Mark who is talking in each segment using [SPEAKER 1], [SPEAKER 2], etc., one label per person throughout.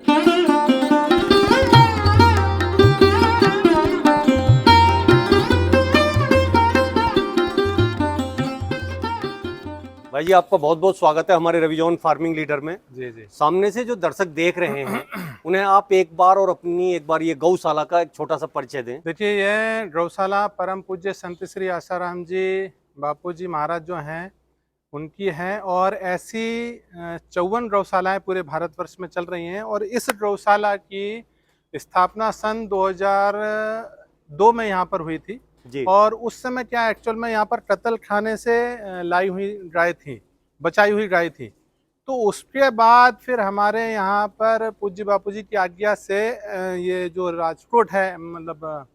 [SPEAKER 1] भाई जी, आपका बहुत बहुत स्वागत है हमारे रविजोन फार्मिंग लीडर में।
[SPEAKER 2] जी जी।
[SPEAKER 1] सामने से जो दर्शक देख रहे हैं उन्हें आप एक बार ये गौशाला का एक छोटा सा परिचय दें।
[SPEAKER 2] देखिए, ये गौशाला परम पूज्य संत श्री आसाराम जी बापू जी महाराज जो हैं उनकी है, और ऐसी 54 गौशालाएं पूरे भारतवर्ष में चल रही हैं। और इस गौशाला की स्थापना सन 2002 में यहाँ पर हुई थी
[SPEAKER 1] जी।
[SPEAKER 2] और उस समय क्या एक्चुअल में यहाँ पर कत्ल खाने से लाई हुई गाय थी, बचाई हुई गाय थी। तो उसके बाद फिर हमारे यहाँ पर पूज्य बापू जी की आज्ञा से ये जो राजकोट है, मतलब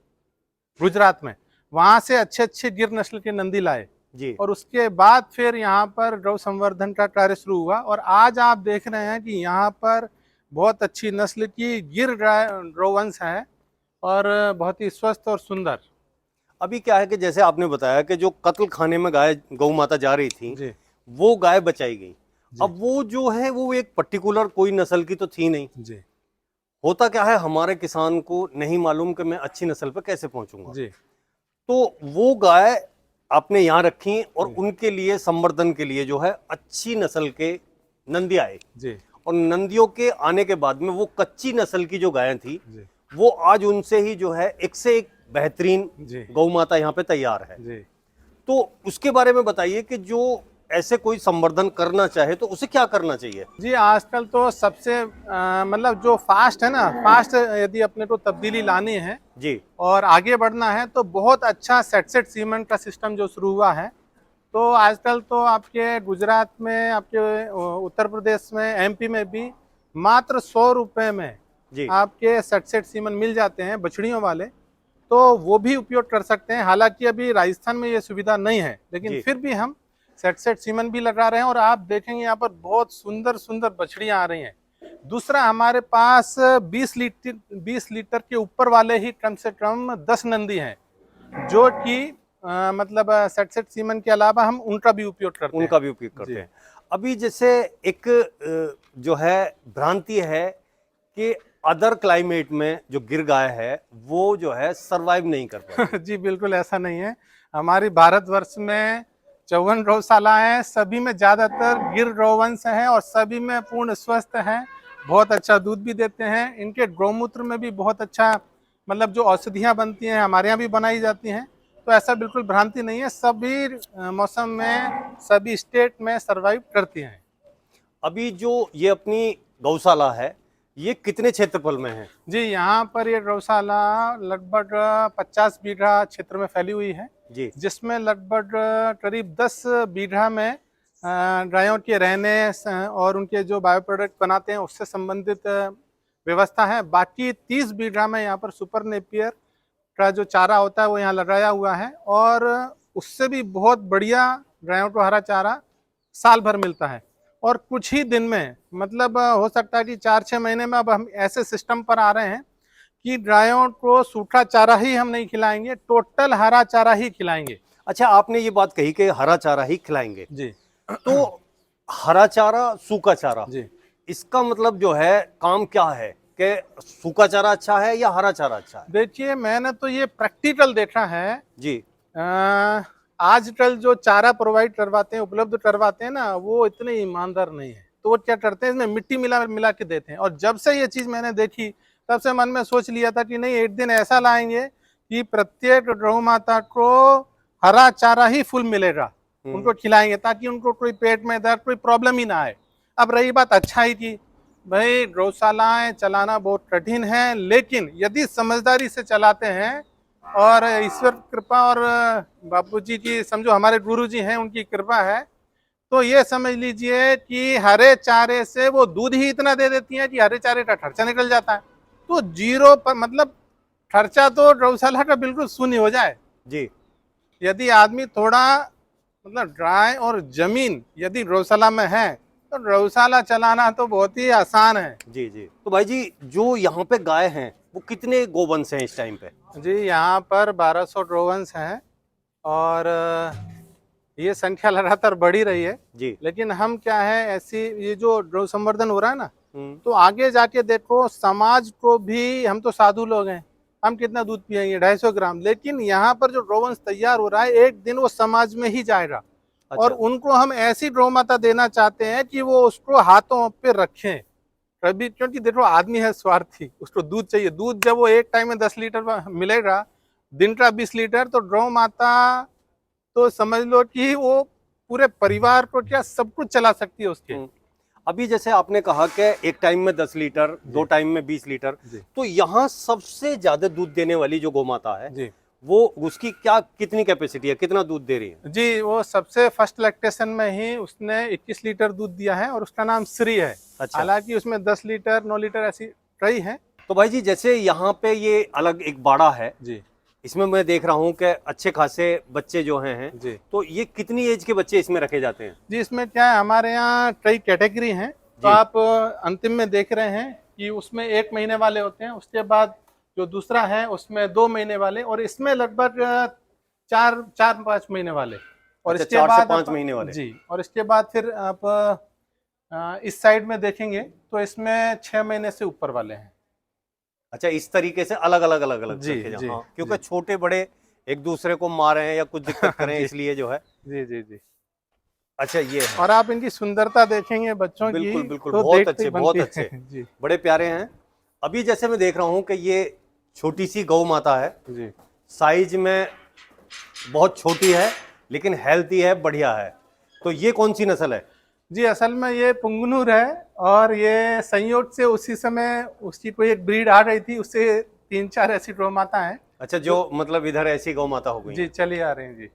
[SPEAKER 2] गुजरात में, वहाँ से अच्छे अच्छे गिर नस्ल के नंदी लाए
[SPEAKER 1] जी।
[SPEAKER 2] और उसके बाद फिर यहाँ पर गौ संवर्धन का कार्य शुरू हुआ। और आज आप देख रहे हैं कि यहाँ पर बहुत अच्छी नस्ल की गिर गौवंश है और बहुत ही स्वस्थ और सुंदर।
[SPEAKER 1] अभी क्या है कि जैसे आपने बताया कि जो कत्ल खाने में गाय गौ माता जा रही थी
[SPEAKER 2] जी
[SPEAKER 1] वो गाय बचाई गई। अब वो जो है वो एक पर्टिकुलर कोई नस्ल की तो थी नहीं।
[SPEAKER 2] जी
[SPEAKER 1] होता क्या है, हमारे किसान को नहीं मालूम कि मैं अच्छी नस्ल पर कैसे पहुंचूंगा।
[SPEAKER 2] जी।
[SPEAKER 1] तो वो गाय आपने यहाँ रखी और
[SPEAKER 2] जी
[SPEAKER 1] उनके लिए संवर्धन के लिए जो है अच्छी नस्ल के नंदी आए।
[SPEAKER 2] जी
[SPEAKER 1] और नंदियों के आने के बाद में वो कच्ची नस्ल की जो गायें थी
[SPEAKER 2] जी
[SPEAKER 1] वो आज उनसे ही जो है एक से एक बेहतरीन
[SPEAKER 2] जी
[SPEAKER 1] गौ माता यहाँ पे तैयार है।
[SPEAKER 2] जी।
[SPEAKER 1] तो उसके बारे में बताइए कि जो ऐसे कोई संवर्धन करना चाहे तो उसे क्या करना चाहिए।
[SPEAKER 2] जी, आजकल तो सबसे मतलब जो फास्ट है ना, फास्ट यदि अपने को तब्दीली लानी है
[SPEAKER 1] जी
[SPEAKER 2] और आगे बढ़ना है तो बहुत अच्छा सेट सीमेंट का सिस्टम जो शुरू हुआ है। तो आजकल तो आपके गुजरात में, आपके उत्तर प्रदेश में, एमपी में भी मात्र 100 रुपये में
[SPEAKER 1] जी
[SPEAKER 2] आपके सेट सीमेंट मिल जाते हैं बछड़ियों वाले। तो वो भी उपयोग कर सकते हैं। हालांकि अभी राजस्थान में ये सुविधा नहीं है, लेकिन फिर भी हम सेट सीमेंट भी लगा रहे हैं और आप देखेंगे यहाँ पर बहुत सुंदर सुंदर बछड़ियां आ रही हैं। दूसरा, हमारे पास 20 लीटर के ऊपर वाले ही कम से कम 10 नंदी हैं जो कि मतलब सेट सीमेंट के अलावा हम उनका भी उपयोग करते हैं।
[SPEAKER 1] उनका भी उपयोग करते हैं। अभी जैसे एक जो है भ्रांति है कि अदर क्लाइमेट में जो गिर गाय है वो जो है सरवाइव नहीं कर पाती।
[SPEAKER 2] जी बिल्कुल ऐसा नहीं है। हमारी भारतवर्ष में 54 गौशाला है, सभी में ज्यादातर गिर गौवंश है और सभी में पूर्ण स्वस्थ हैं, बहुत अच्छा दूध भी देते हैं। इनके गौमूत्र में भी बहुत अच्छा, मतलब जो औषधियाँ बनती हैं हमारे यहाँ भी बनाई जाती हैं। तो ऐसा बिल्कुल भ्रांति नहीं है, सभी मौसम में, सभी स्टेट में सर्वाइव करती हैं।
[SPEAKER 1] अभी जो ये अपनी गौशाला है ये कितने क्षेत्रफल में है।
[SPEAKER 2] जी, यहाँ पर ये गौशाला लगभग 50 बीघा क्षेत्र में फैली हुई है
[SPEAKER 1] जी
[SPEAKER 2] जिसमें लगभग करीब 10 बीघा में गायों के रहने और उनके जो बायो प्रोडक्ट बनाते हैं उससे संबंधित व्यवस्था है। बाकी 30 बीघा में यहाँ पर सुपर नेपियर का जो चारा होता है वो यहाँ लगाया हुआ है और उससे भी बहुत बढ़िया गायों को हरा चारा साल भर मिलता है। और कुछ ही दिन में, मतलब हो सकता है कि 4-6 महीने में अब हम ऐसे सिस्टम पर आ रहे हैं कि गायों को सूखा चारा ही हम नहीं खिलाएंगे, टोटल हरा चारा ही खिलाएंगे।
[SPEAKER 1] अच्छा, आपने ये बात कही कि हरा चारा ही खिलाएंगे।
[SPEAKER 2] जी।
[SPEAKER 1] तो हरा चारा, सूखा चारा,
[SPEAKER 2] जी
[SPEAKER 1] इसका मतलब जो है काम क्या है कि सूखा चारा अच्छा है या हरा चारा अच्छा है।
[SPEAKER 2] देखिए, मैंने तो ये प्रैक्टिकल देखा है।
[SPEAKER 1] जी
[SPEAKER 2] आजकल जो चारा प्रोवाइड करवाते हैं, उपलब्ध करवाते हैं ना, वो इतने ईमानदार नहीं है। तो वो क्या करते हैं, इसमें मिट्टी मिला मिला के देते हैं। और जब से ये चीज मैंने देखी तब से मन में सोच लिया था कि नहीं, एक दिन ऐसा लाएंगे कि प्रत्येक गौ माता को हरा चारा ही फुल मिलेगा, उनको खिलाएंगे ताकि उनको कोई पेट में दर्द, कोई प्रॉब्लम ही ना आए। अब रही बात अच्छाई की, भाई गौशालाएं चलाना बहुत कठिन है, लेकिन यदि समझदारी से चलाते हैं और ईश्वर कृपा और बापूजी की, समझो हमारे गुरुजी हैं, उनकी कृपा है, तो ये समझ लीजिए कि हरे चारे से वो दूध ही इतना दे देती हैं कि हरे चारे का खर्चा निकल जाता है। तो जीरो पर, मतलब खर्चा तो गौशाला का बिल्कुल शून्य हो जाए।
[SPEAKER 1] जी
[SPEAKER 2] यदि आदमी थोड़ा, मतलब गाय और जमीन यदि गौशाला में है तो गौशाला चलाना तो बहुत ही आसान है।
[SPEAKER 1] जी जी। तो भाई जी, जो यहाँ पे गाय हैं वो कितने गोवंश हैं इस टाइम पे।
[SPEAKER 2] जी, यहाँ पर 1200 गौवंश हैं और ये संख्या लगातार बढ़ ही रही है।
[SPEAKER 1] जी
[SPEAKER 2] लेकिन हम क्या है, ऐसी ये जो गौ संवर्धन हो रहा है ना, तो आगे जाके देखो समाज को भी, हम तो साधु लोग हैं, हम कितना दूध पियेंगे, 250 ग्राम, लेकिन यहाँ पर जो गौवंश तैयार हो रहा है एक दिन वो समाज में ही जाएगा।
[SPEAKER 1] अच्छा।
[SPEAKER 2] और उनको हम ऐसी गौ माता देना चाहते हैं कि वो उसको हाथों पे रखें कभी, क्योंकि देखो आदमी है स्वार्थी, उसको दूध चाहिए। दूध जब वो एक टाइम में 10 लीटर मिलेगा, दिन का 20 लीटर, तो गौ माता तो समझ लो कि वो पूरे परिवार को क्या सब कुछ चला सकती है उसके।
[SPEAKER 1] अभी जैसे आपने कहा कि एक टाइम में 10 लीटर, दो टाइम में 20 लीटर, तो यहाँ सबसे ज्यादा दूध देने वाली जो गौ माता है
[SPEAKER 2] जी,
[SPEAKER 1] वो उसकी क्या कितनी कैपेसिटी है, कितना दूध दे रही है?
[SPEAKER 2] जी, वो सबसे फर्स्ट लैक्टेशन में ही उसने 21 लीटर दूध दिया है और उसका नाम श्री है।
[SPEAKER 1] अच्छा।
[SPEAKER 2] हालांकि उसमें 10 लीटर 9 लीटर ऐसी कई है।
[SPEAKER 1] तो भाई जी जैसे यहाँ पे ये अलग एक बाड़ा है
[SPEAKER 2] जी,
[SPEAKER 1] इसमें मैं देख रहा हूँ कि अच्छे खासे बच्चे जो हैं
[SPEAKER 2] जी,
[SPEAKER 1] तो ये कितनी एज के बच्चे इसमें रखे जाते हैं?
[SPEAKER 2] जी, इसमें क्या है, हमारे यहाँ कई कैटेगरी हैं। तो
[SPEAKER 1] जी।
[SPEAKER 2] आप अंतिम में देख रहे हैं कि उसमें 1 महीने वाले होते हैं, उसके बाद जो दूसरा है उसमें 2 महीने वाले, और इसमें लगभग 4-5 महीने वाले, और
[SPEAKER 1] अच्छा,
[SPEAKER 2] इसके
[SPEAKER 1] 4 से
[SPEAKER 2] बाद
[SPEAKER 1] 5 महीने वाले।
[SPEAKER 2] जी, और इसके बाद फिर आप इस साइड में देखेंगे तो इसमें 6 महीने से ऊपर वाले हैं।
[SPEAKER 1] अच्छा, इस तरीके से अलग अलग अलग अलग
[SPEAKER 2] जी,
[SPEAKER 1] रखे जाएं।
[SPEAKER 2] जी,
[SPEAKER 1] हाँ, क्योंकि
[SPEAKER 2] जी।
[SPEAKER 1] छोटे बड़े एक दूसरे को मारें या कुछ दिक्कत करें
[SPEAKER 2] जी,
[SPEAKER 1] इसलिए जो है।
[SPEAKER 2] जी, जी, जी।
[SPEAKER 1] अच्छा, ये है।
[SPEAKER 2] और आप इनकी सुंदरता देखेंगे बच्चों की,
[SPEAKER 1] बिल्कुल बिल्कुल,
[SPEAKER 2] तो
[SPEAKER 1] बहुत
[SPEAKER 2] देखते ही
[SPEAKER 1] अच्छे, बहुत
[SPEAKER 2] बनती है।
[SPEAKER 1] अच्छे,
[SPEAKER 2] जी,
[SPEAKER 1] बड़े प्यारे हैं। अभी जैसे मैं देख रहा हूँ कि ये छोटी सी गौ माता है,
[SPEAKER 2] जी,
[SPEAKER 1] साइज में बहुत छोटी है लेकिन हेल्थी है, बढ़िया है। तो ये कौन सी नस्ल है?
[SPEAKER 2] जी, असल में ये पुंगनूर है, और ये संयोग से उसी समय उसकी कोई एक ब्रीड आ रही थी, उससे 3-4 ऐसी गौ माता है।
[SPEAKER 1] अच्छा, जो मतलब इधर ऐसी गौ माता हो गई
[SPEAKER 2] जी,
[SPEAKER 1] है।
[SPEAKER 2] चली आ रही हैं जी।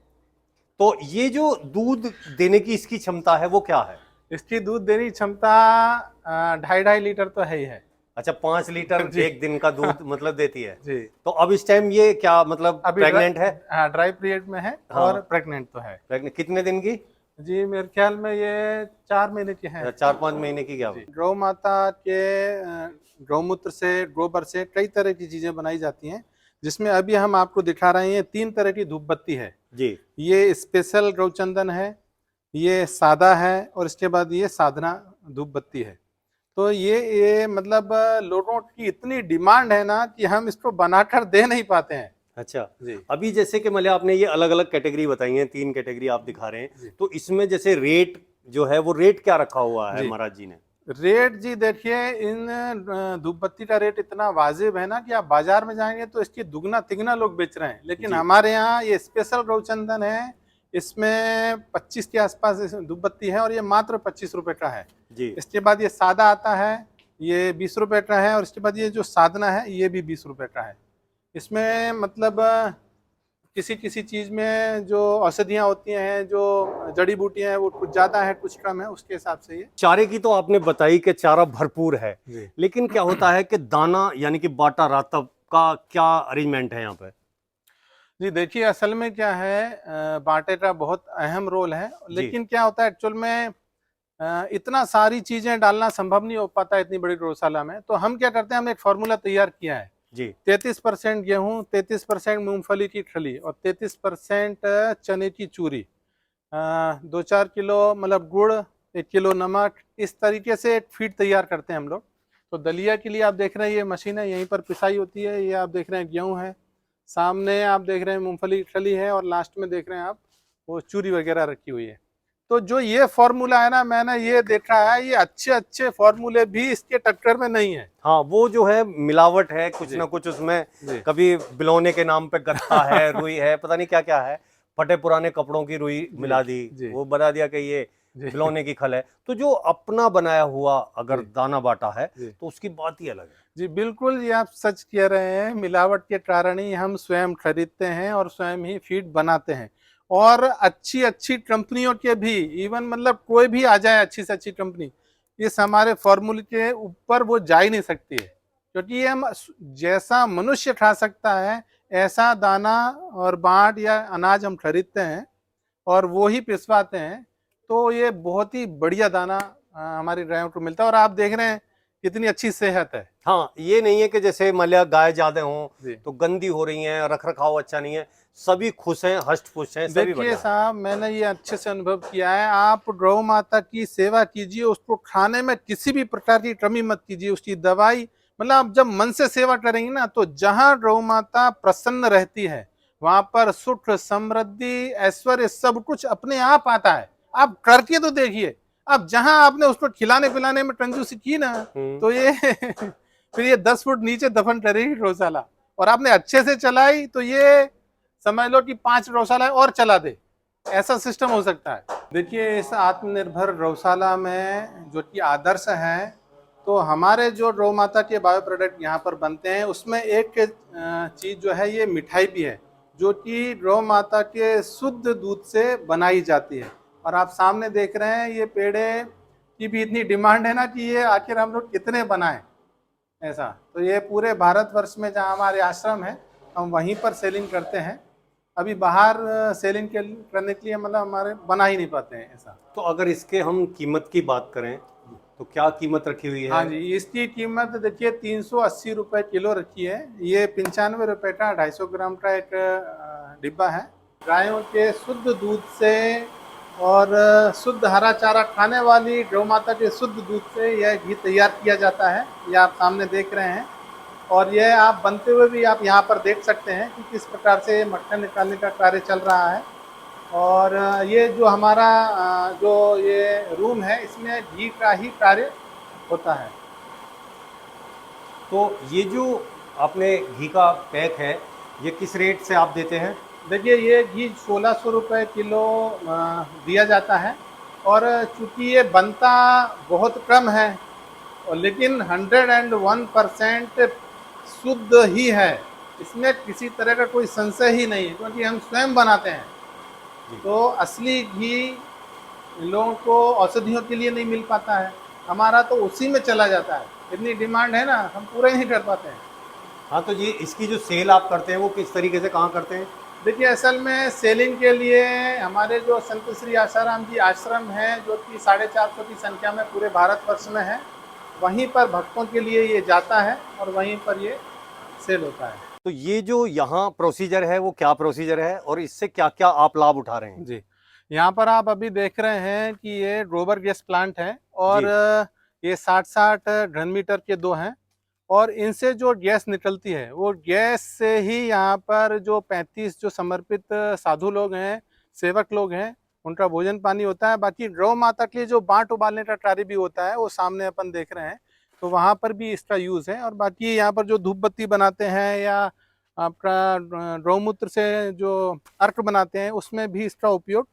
[SPEAKER 1] तो ये जो दूध देने की इसकी क्षमता है वो क्या है?
[SPEAKER 2] इसकी दूध देने की क्षमता 2.5 लीटर तो है ही है।
[SPEAKER 1] अच्छा, 5 लीटर
[SPEAKER 2] जी।
[SPEAKER 1] एक दिन का दूध मतलब देती है।
[SPEAKER 2] जी,
[SPEAKER 1] तो अब इस टाइम ये क्या मतलब
[SPEAKER 2] अभी
[SPEAKER 1] प्रेग्नेंट है?
[SPEAKER 2] हाँ, ड्राई पीरियड में है,
[SPEAKER 1] हाँ।
[SPEAKER 2] और प्रेग्नेंट तो है।
[SPEAKER 1] प्रेग्नेंट कितने दिन की?
[SPEAKER 2] जी, मेरे ख्याल में ये 4 महीने की है।
[SPEAKER 1] 4-5 महीने की क्या?
[SPEAKER 2] जी, गौ माता के गौमूत्र से, गोबर से कई तरह की चीजें बनाई जाती हैं, जिसमें अभी हम आपको दिखा रहे हैं 3 तरह की धूप बत्ती है।
[SPEAKER 1] जी।
[SPEAKER 2] ये स्पेशल गौचंदन है, ये सादा है, और इसके बाद ये साधना धूप बत्ती है। तो ये मतलब लोगों की इतनी डिमांड है ना कि हम इसको बनाकर दे नहीं पाते हैं।
[SPEAKER 1] अच्छा,
[SPEAKER 2] जी,
[SPEAKER 1] अभी जैसे कि मतलब आपने ये अलग अलग कैटेगरी बताई है, 3 कैटेगरी आप दिखा रहे हैं, तो इसमें जैसे रेट जो है वो रेट क्या रखा हुआ है
[SPEAKER 2] जी।
[SPEAKER 1] महाराज जी ने?
[SPEAKER 2] रेट जी देखिए, इन धूप बत्ती का रेट इतना वाजिब है ना कि आप बाजार में जाएंगे तो इसकी दुगना तिगना लोग बेच रहे हैं, लेकिन
[SPEAKER 1] जी।
[SPEAKER 2] हमारे यहाँ ये स्पेशल गौचंदन है, इसमें 25 के आसपास धूप बत्ती है, और ये मात्र 25 रुपए का है।
[SPEAKER 1] जी।
[SPEAKER 2] इसके बाद ये सादा आता है, ये 20 रुपए का है, और इसके बाद ये जो साधना है ये भी 20 रुपए का है। इसमें मतलब किसी किसी चीज में जो औषधियाँ होती हैं, जो जड़ी बूटियां हैं, वो कुछ ज्यादा है कुछ कम है, उसके हिसाब से ये।
[SPEAKER 1] चारे की तो आपने बताई कि चारा भरपूर है,
[SPEAKER 2] जी,
[SPEAKER 1] लेकिन क्या होता है कि दाना यानी कि बाटा रातब का क्या अरेंजमेंट है यहाँ पे?
[SPEAKER 2] जी, देखिए असल में क्या है, बाटे का बहुत अहम रोल है, लेकिन क्या होता है एक्चुअल में इतना सारी चीजें डालना संभव नहीं हो पाता इतनी बड़ी गौशाला में। तो हम क्या करते हैं, हमने एक फार्मूला तैयार किया है।
[SPEAKER 1] जी।
[SPEAKER 2] 33% गेहूं, 33% मूंगफली की खली, और 33% चने की चूरी, 2-4 किलो मतलब गुड़, 1 किलो नमक, इस तरीके से एक फीड तैयार करते हैं हम लोग। तो दलिया के लिए आप देख रहे हैं ये मशीन है, यहीं पर पिसाई होती है। ये आप देख रहे हैं गेहूं है, सामने आप देख रहे हैं मूंगफली की खली है, और लास्ट में देख रहे हैं आप वो चूरी वगैरह रखी हुई है। तो जो ये फॉर्मूला है ना, मैंने ये देखा है, ये अच्छे अच्छे फॉर्मूले भी इसके टक्कर में नहीं है।
[SPEAKER 1] हाँ, वो जो है मिलावट है कुछ
[SPEAKER 2] जी।
[SPEAKER 1] ना कुछ उसमें,
[SPEAKER 2] जी।
[SPEAKER 1] कभी बिलौने के नाम पे गत्ता है, रुई है, पता नहीं क्या क्या है, फटे पुराने कपड़ों की रुई मिला दी,
[SPEAKER 2] जी।
[SPEAKER 1] वो बता दिया कि ये
[SPEAKER 2] जी।
[SPEAKER 1] बिलौने की खल है। तो जो अपना बनाया हुआ अगर
[SPEAKER 2] जी।
[SPEAKER 1] दाना बाटा है
[SPEAKER 2] जी।
[SPEAKER 1] तो उसकी बात ही अलग है।
[SPEAKER 2] जी, बिल्कुल, ये आप सच कह रहे हैं। मिलावट के कारण ही हम स्वयं खरीदते हैं और स्वयं ही फीड बनाते हैं। और अच्छी अच्छी कंपनियों के भी, इवन मतलब कोई भी आ जाए अच्छी से अच्छी कंपनी, इस हमारे फॉर्मूले के ऊपर वो जा ही नहीं सकती है, क्योंकि ये हम जैसा मनुष्य खा सकता है ऐसा दाना और बाट या अनाज हम खरीदते हैं और वो ही पिसवाते हैं। तो ये बहुत ही बढ़िया दाना हमारी गायों को मिलता है। और आप देख रहे हैं कितनी अच्छी सेहत है।
[SPEAKER 1] हाँ, ये नहीं है कि जैसे मान लिया गाय ज्यादा हो
[SPEAKER 2] जी।
[SPEAKER 1] तो गंदी हो रही हैं, रख रखाव अच्छा नहीं है, सभी खुश हैं, हष्ट पुष्ट हैं, सभी
[SPEAKER 2] देखिए
[SPEAKER 1] बढ़िया हैं।
[SPEAKER 2] साहब, मैंने ये अच्छे से अनुभव किया है। आप गौ माता की सेवा कीजिए, उसको खाने में किसी भी प्रकार की कमी मत कीजिए, उसकी दवाई, मतलब आप जब मन से सेवा करेंगे ना, तो जहां गौ माता प्रसन्न रहती है वहां पर सुख, समृद्धि, ऐश्वर्य सब कुछ अपने आप आता है। आप करके तो देखिए। अब जहां आपने उसको खिलाने पिलाने में कंजूसी की ना, तो ये फिर ये 10 फुट नीचे दफन करेगी गौशाला। और आपने अच्छे से चलाई तो ये समझ लो कि 5 गौशाला और चला दे, ऐसा सिस्टम हो सकता है। देखिए, इस आत्मनिर्भर गौशाला में जो कि आदर्श है, तो हमारे जो गौ माता के बायो प्रोडक्ट यहाँ पर बनते हैं, उसमें एक चीज जो है ये मिठाई भी है, जो कि गौ माता के शुद्ध दूध से बनाई जाती है। और आप सामने देख रहे हैं, ये पेड़े की भी इतनी डिमांड है ना कि ये आखिर हम लोग कितने बनाएं ऐसा। तो ये पूरे भारतवर्ष में जहाँ हमारे आश्रम है, हम वहीं पर सेलिंग करते हैं। अभी बाहर सेलिंग करने के लिए मतलब हमारे बना ही नहीं पाते हैं ऐसा।
[SPEAKER 1] तो अगर इसके हम कीमत की बात करें तो क्या कीमत रखी हुई है?
[SPEAKER 2] हाँ जी, इसकी कीमत देखिए 380 रुपये किलो रखी है। ये 95 रुपये का 250 ग्राम का एक डिब्बा है। गायों के शुद्ध दूध से और शुद्ध हरा चारा खाने वाली गौ माता के शुद्ध दूध से यह घी तैयार किया जाता है। ये आप सामने देख रहे हैं, और यह आप बनते हुए भी आप यहाँ पर देख सकते हैं कि किस प्रकार से मक्खन निकालने का कार्य चल रहा है। और ये जो हमारा जो ये रूम है, इसमें घी का ही कार्य होता है।
[SPEAKER 1] तो ये जो आपने घी का पैक है, ये किस रेट से आप देते हैं?
[SPEAKER 2] देखिए, ये घी 1600 रुपये किलो दिया जाता है। और चूंकि ये बनता बहुत कम है, और लेकिन 101% शुद्ध ही है, इसमें किसी तरह का कोई संशय ही नहीं है, क्योंकि हम स्वयं बनाते हैं। तो असली घी लोगों को औषधियों के लिए नहीं मिल पाता है, हमारा तो उसी में चला जाता है। इतनी डिमांड है ना, हम पूरा ही नहीं कर पाते हैं।
[SPEAKER 1] हाँ, तो ये इसकी जो सेल आप करते हैं वो किस तरीके से कहाँ करते हैं?
[SPEAKER 2] देखिए, असल में सेलिंग के लिए हमारे जो संत श्री आसाराम जी आश्रम है, जो कि 450 की संख्या में पूरे भारतवर्ष में है, वहीं पर भक्तों के लिए ये जाता है और वहीं पर ये सेल होता है।
[SPEAKER 1] तो ये जो यहाँ प्रोसीजर है वो क्या प्रोसीजर है और इससे क्या क्या आप लाभ उठा रहे हैं?
[SPEAKER 2] जी, यहाँ पर आप अभी देख रहे हैं कि ये गोबर गैस प्लांट है, और ये 60-60 घन मीटर के दो हैं। और इनसे जो गैस निकलती है, वो गैस से ही यहाँ पर जो 35 जो समर्पित साधु लोग हैं, सेवक लोग हैं, उनका भोजन पानी होता है। बाकी गौ माता के लिए जो बांट उबालने का कार्य भी होता है, वो सामने अपन देख रहे हैं, तो वहाँ पर भी इसका यूज़ है। और बाकी यहाँ पर जो धूप बत्ती बनाते हैं या आपका गौमूत्र से जो अर्क बनाते हैं, उसमें भी इसका उपयोग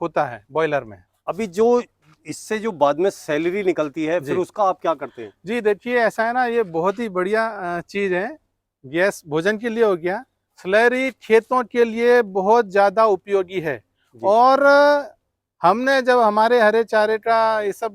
[SPEAKER 2] होता है बॉयलर में।
[SPEAKER 1] अभी जो इससे जो बाद में सैलरी निकलती है फिर
[SPEAKER 2] जी।
[SPEAKER 1] उसका आप क्या करते हैं?
[SPEAKER 2] जी, देखिए ऐसा है ना, ये बहुत ही बढ़िया चीज़ है। गैस भोजन के लिए हो गया, स्लरी खेतों के लिए बहुत ज़्यादा उपयोगी है। और हमने जब हमारे हरे चारे का ये सब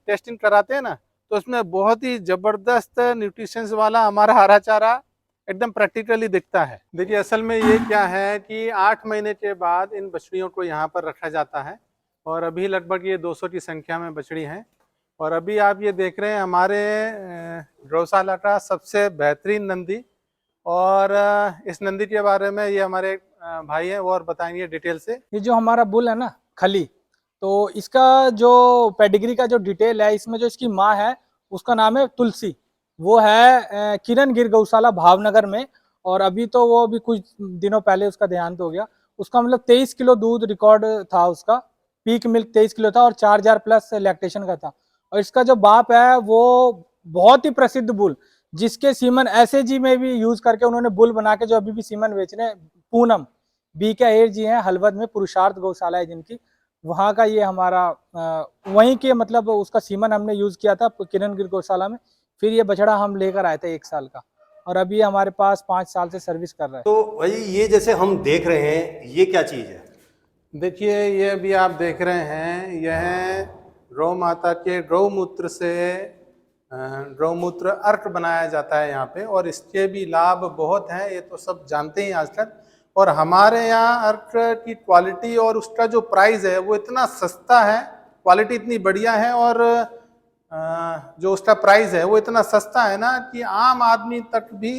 [SPEAKER 2] टेस्टिंग कराते हैं ना, तो उसमें बहुत ही ज़बरदस्त न्यूट्रिशंस वाला हमारा हरा चारा एकदम प्रैक्टिकली दिखता है। देखिए, असल में ये क्या है कि 8 महीने के बाद इन बछड़ियों को यहाँ पर रखा जाता है, और अभी लगभग ये 200 की संख्या में बछड़ी हैं। और अभी आप ये देख रहे हैं हमारे गौशाला का सबसे बेहतरीन नंदी। और इस नंदी के बारे में ये हमारे भाई हैं, वो और बताएंगे डिटेल से।
[SPEAKER 3] ये जो हमारा बुल है ना खली, तो इसका जो पेडिग्री का जो डिटेल है, इसमें जो इसकी माँ है उसका नाम है तुलसी। वो है किरण गिर गौशाला भावनगर में। और अभी तो वो अभी कुछ दिनों पहले उसका देहांत हो गया। उसका मतलब 23 किलो दूध रिकॉर्ड था उसका, पीक मिल्क 23 किलो था और 4000 प्लस लैक्टेशन का था। और इसका जो बाप है वो बहुत ही प्रसिद्ध बुल, जिसके सीमन एसएजी में भी यूज करके उन्होंने बुल बना के जो अभी भी सीमन बेच रहे हैं। पूनम बी के अयर जी हैं, हलवद में पुरुषार्थ गौशाला है जिनकी, वहाँ का ये हमारा वहीं के मतलब उसका सीमन हमने यूज किया था किरण गिर गौशाला में। फिर ये बछड़ा हम लेकर आए थे 1 साल का, और अभी हमारे पास 5 साल से सर्विस कर रहा है।
[SPEAKER 1] तो भाई ये जैसे हम देख रहे हैं ये क्या चीज़ है?
[SPEAKER 2] देखिए, ये भी आप देख रहे हैं, यह गौ माता के गौमूत्र से गौमूत्र अर्क बनाया जाता है यहाँ पे। और इसके भी लाभ बहुत हैं, ये तो सब जानते ही आज तक। और हमारे यहाँ अर्क की क्वालिटी और उसका जो प्राइस है वो इतना सस्ता है, क्वालिटी इतनी बढ़िया है। और जो उसका प्राइस है वो इतना सस्ता है ना कि आम आदमी तक भी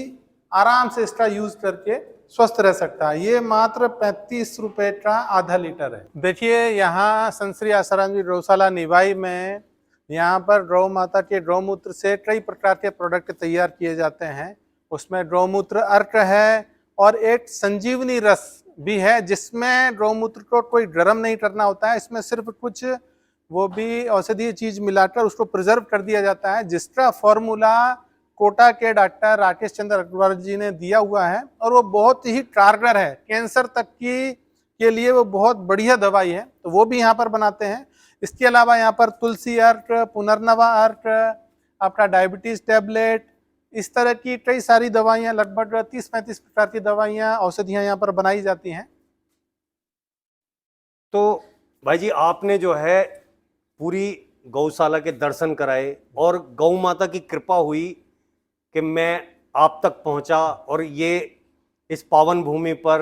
[SPEAKER 2] आराम से इसका यूज करके स्वस्थ रह सकता है। ये मात्र 35 रुपए का आधा लीटर है। देखिए यहाँ संश्री आसाराम जी गौशाला निवाई में यहाँ पर गौ माता के गौमूत्र से कई प्रकार के प्रोडक्ट तैयार किए जाते हैं। उसमें गौमूत्र अर्क है और एक संजीवनी रस भी है, जिसमें गौमूत्र को कोई गर्म नहीं करना होता है। इसमें सिर्फ कुछ वो भी औषधीय चीज मिलाकर उसको प्रिजर्व कर दिया जाता है, जिसका फॉर्मूला कोटा के डॉक्टर राकेश चंद्र अग्रवाल जी ने दिया हुआ है और वो बहुत ही कारगर है। कैंसर तक की के लिए वो बहुत बढ़िया दवाई है, तो वो भी यहाँ पर बनाते हैं। इसके अलावा यहाँ पर तुलसी अर्क, पुनर्नवा अर्क, आपका डायबिटीज टैबलेट, इस तरह की कई सारी दवाइयाँ, लगभग 30-35 प्रकार की दवाइयाँ, औषधियाँ यहाँ पर बनाई जाती हैं।
[SPEAKER 1] तो भाई जी आपने जो है पूरी गौशाला के दर्शन कराए और गौ माता की कृपा हुई कि मैं आप तक पहुंचा और ये इस पावन भूमि पर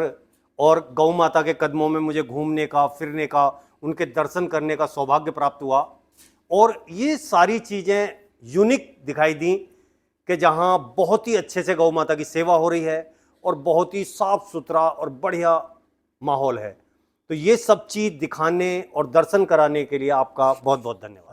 [SPEAKER 1] और गौ माता के कदमों में मुझे घूमने का, फिरने का, उनके दर्शन करने का सौभाग्य प्राप्त हुआ। और ये सारी चीज़ें यूनिक दिखाई दी कि जहाँ बहुत ही अच्छे से गौ माता की सेवा हो रही है और बहुत ही साफ सुथरा और बढ़िया माहौल है। तो ये सब चीज़ दिखाने और दर्शन कराने के लिए आपका बहुत बहुत धन्यवाद।